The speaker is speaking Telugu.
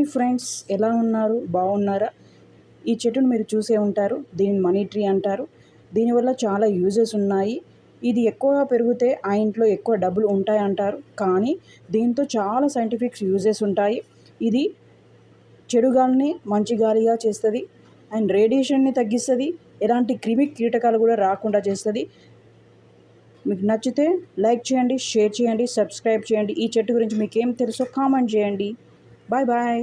హాయ్ ఫ్రెండ్స్, ఎలా ఉన్నారు? బాగున్నారా? ఈ చెట్టును మీరు చూసే ఉంటారు. దీన్ని మనీ ట్రీ అంటారు. దీనివల్ల చాలా యూజెస్ ఉన్నాయి. ఇది ఎక్కువగా పెరిగితే ఆ ఇంట్లో ఎక్కువ డబ్బులు ఉంటాయి అంటారు. కానీ దీంతో చాలా సైంటిఫిక్ యూజెస్ ఉంటాయి. ఇది చెడు గాలిని మంచి గాలిగా చేస్తుంది అండ్ రేడియేషన్ని తగ్గిస్తుంది. ఎలాంటి క్రిమి కీటకాలు కూడా రాకుండా చేస్తుంది. మీకు నచ్చితే లైక్ చేయండి, షేర్ చేయండి, సబ్స్క్రైబ్ చేయండి. ఈ చెట్టు గురించి మీకు ఏం తెలుసో కామెంట్ చేయండి. Bye bye.